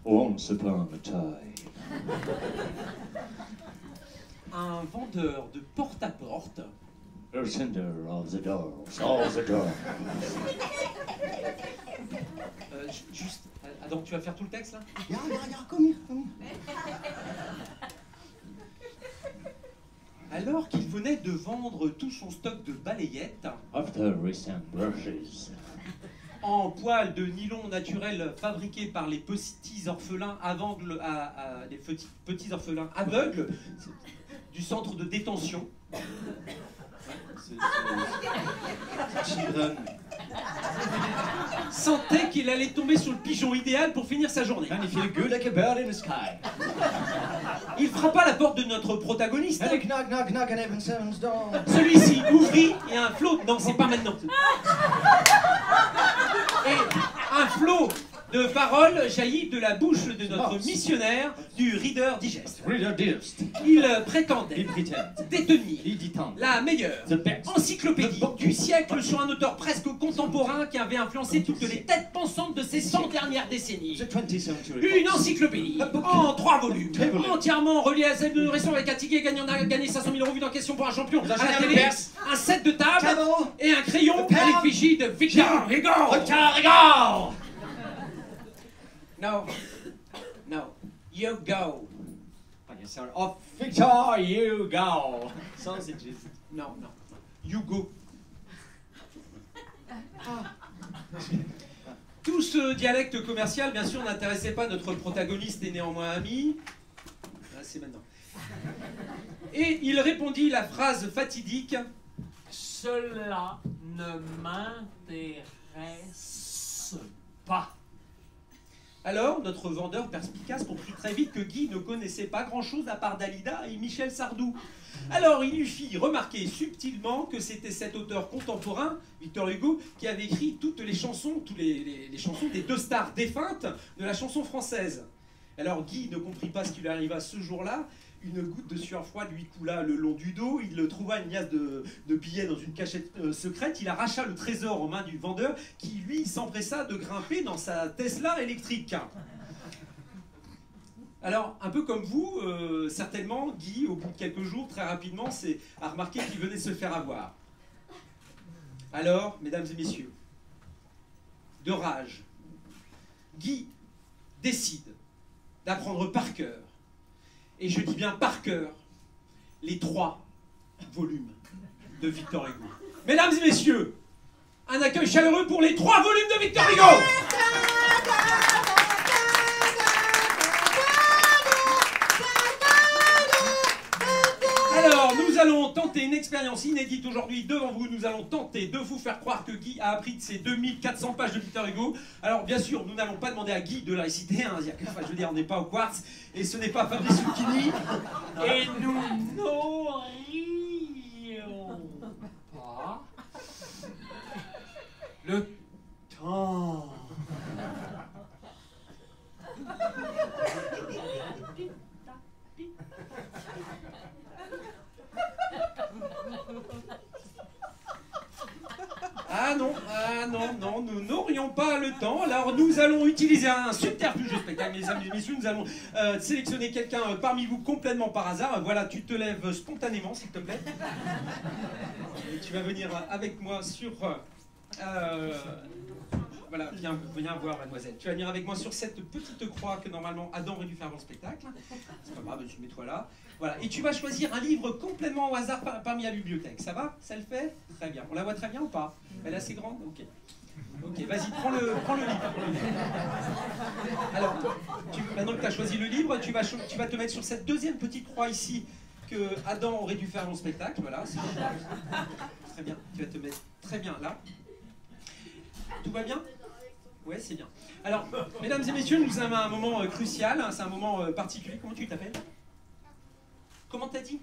Once upon a time. Un vendeur de porte-à-porte. The center of the doors, all the doors. Juste, Adam, tu vas faire tout le texte là? Ja, komm hier. Alors qu'il venait de vendre tout son stock de balayettes After recent brushes. en poils de nylon naturel fabriqués par les petits orphelins aveugles, les petits orphelins aveugles du centre de détention. Children. Sentait qu'il allait tomber sur le pigeon idéal pour finir sa journée. And you feel good like a bird in the sky. Il frappa à la porte de notre protagoniste. And you knock, knock, knock on Evan Simmons' door. Celui-ci ouvrit et un flot... Non, c'est pas maintenant. Et un flot de paroles jaillit de la bouche de notre missionnaire du Reader Digest. Reader Digest. Il prétendait Il pretend. détenir Il dit tant. la meilleure The best. encyclopédie du siècle sur un auteur presque contemporain qui avait influencé toutes les têtes pensantes de ces 100 dernières décennies. The 20th century. Une encyclopédie en 3 volumes, entièrement reliée à celle de nourrisson avec un ticket gagnant à gagner 500 000 € vu dans question pour un champion à la télé, un set de table et un crayon à l'effigie de Victor Hugo. Victor Hugo. No, no, you go. Okay, sorry. Oh, Victor Hugo. Sausages. Non, non, you go. Tout ce dialecte commercial, bien sûr, n'intéressait pas notre protagoniste et néanmoins ami. Ah, c'est maintenant. Et il répondit la phrase fatidique. Cela ne m'intéresse pas. Alors, notre vendeur perspicace comprit très vite que Guy ne connaissait pas grand-chose à part Dalida et Michel Sardou. Alors, il lui fit remarquer subtilement que c'était cet auteur contemporain, Victor Hugo, qui avait écrit toutes les chansons, les chansons des 2 stars défuntes de la chanson française. Alors, Guy ne comprit pas ce qui lui arriva ce jour-là. Une goutte de sueur froide lui coula le long du dos. Il trouva une liasse de billets dans une cachette secrète. Il arracha le trésor aux mains du vendeur qui, lui, s'empressa de grimper dans sa Tesla électrique. Alors, un peu comme vous, certainement, Guy, au bout de quelques jours, très rapidement, a remarqué qu'il venait de se faire avoir. Alors, mesdames et messieurs, de rage, Guy décide d'apprendre par cœur, et je dis bien par cœur, les 3 volumes de Victor Hugo. Mesdames et messieurs, un accueil chaleureux pour les 3 volumes de Victor Hugo. Alors, nous allons tenter une expérience inédite aujourd'hui devant vous. Nous allons tenter de vous faire croire que Guy a appris de ces 2400 pages de Victor Hugo. Alors, bien sûr, nous n'allons pas demander à Guy de la réciter. Hein. Enfin, je veux dire, on n'est pas au Quartz et ce n'est pas Fabrice Lucchini. Et nous n'aurions pas le temps. Non, nous n'aurions pas le temps. Alors nous allons utiliser un subterfuge de spectacle, mesdames et messieurs. Nous allons sélectionner quelqu'un parmi vous complètement par hasard. Voilà, tu te lèves spontanément, s'il te plaît. Et tu vas venir avec moi sur... voilà, viens voir, mademoiselle. Tu vas venir avec moi sur cette petite croix que normalement Adam aurait dû faire dans le spectacle. C'est pas grave, tu mets-toi là. Voilà, et tu vas choisir un livre complètement au hasard parmi la bibliothèque. Ça va? Ça le fait? Très bien. On la voit très bien ou pas? Elle est assez grande? Ok. Ok, vas-y, prends le livre. Alors, maintenant que tu as choisi le livre, tu vas te mettre sur cette deuxième petite croix ici que Adam aurait dû faire dans le spectacle. Voilà, c'est bon. Très bien. Tu vas te mettre très bien là. Tout va bien? Ouais, c'est bien. Alors, mesdames et messieurs, nous avons un moment crucial, hein, c'est un moment particulier. Comment tu t'appelles? Comment t'as dit?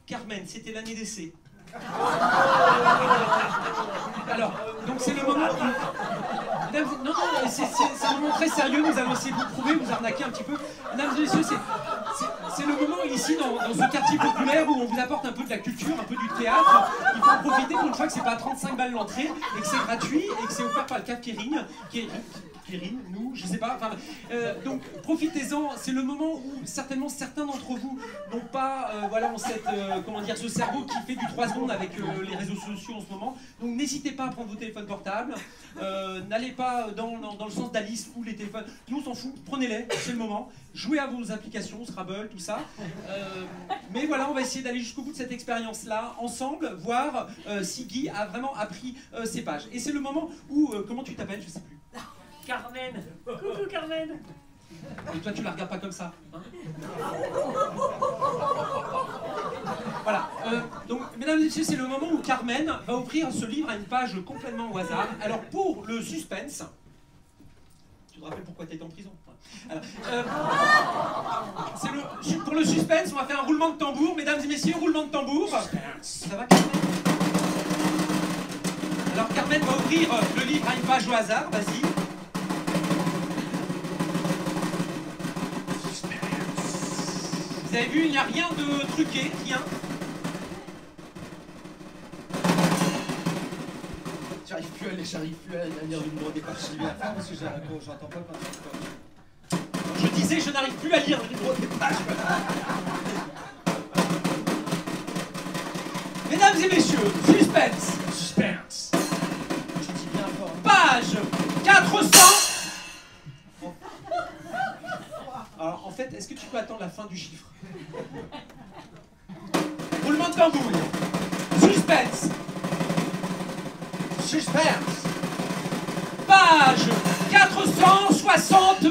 Carmen, c'était l'année d'essai. Alors, donc c'est le moment... Non, c'est un moment très sérieux, nous allons essayer de vous prouver, vous arnaquer un petit peu. Mesdames et messieurs, c'est le moment ici, dans ce quartier populaire, où on vous apporte un peu de la culture, un peu du théâtre. Il faut en profiter pour une fois que c'est pas 35 balles l'entrée, et que c'est gratuit, et que c'est offert par le Cave Kering, qui aspirine, nous, je sais pas. Enfin, donc profitez-en, c'est le moment où certainement certains d'entre vous n'ont pas voilà, comment dire, ce cerveau qui fait du 3 secondes avec les réseaux sociaux en ce moment. Donc n'hésitez pas à prendre vos téléphones portables, n'allez pas dans le sens d'Alice ou les téléphones, nous on s'en fout, prenez-les, c'est le moment, jouez à vos applications, Scrabble, tout ça. Mais voilà, on va essayer d'aller jusqu'au bout de cette expérience-là, ensemble, voir si Guy a vraiment appris ses pages. Et c'est le moment où, comment tu t'appelles, je sais plus. Carmen. Coucou Carmen. Et toi, tu la regardes pas comme ça. Hein. Voilà. Donc, mesdames et messieurs, c'est le moment où Carmen va ouvrir ce livre à une page complètement au hasard. Alors, pour le suspense, tu te rappelles pourquoi tu étais en prison. Alors, pour le suspense, on va faire un roulement de tambour. Mesdames et messieurs, roulement de tambour. Ça va, Carmen? Alors, Carmen va ouvrir le livre à une page au hasard. Vas-y. Vous avez vu, il n'y a rien de truqué, rien. J'arrive plus à lire le numéro des pages. Je vais la faire parce que j'entends pas quand tu... Je disais, je n'arrive plus à lire le numéro des pages. Mesdames et messieurs, suspense. Suspense. Je dis bien fort. Page 400. Alors, en fait, est-ce que tu peux attendre la fin du chiffre? Roulement de tambour. Suspense. Suspense. Page 460.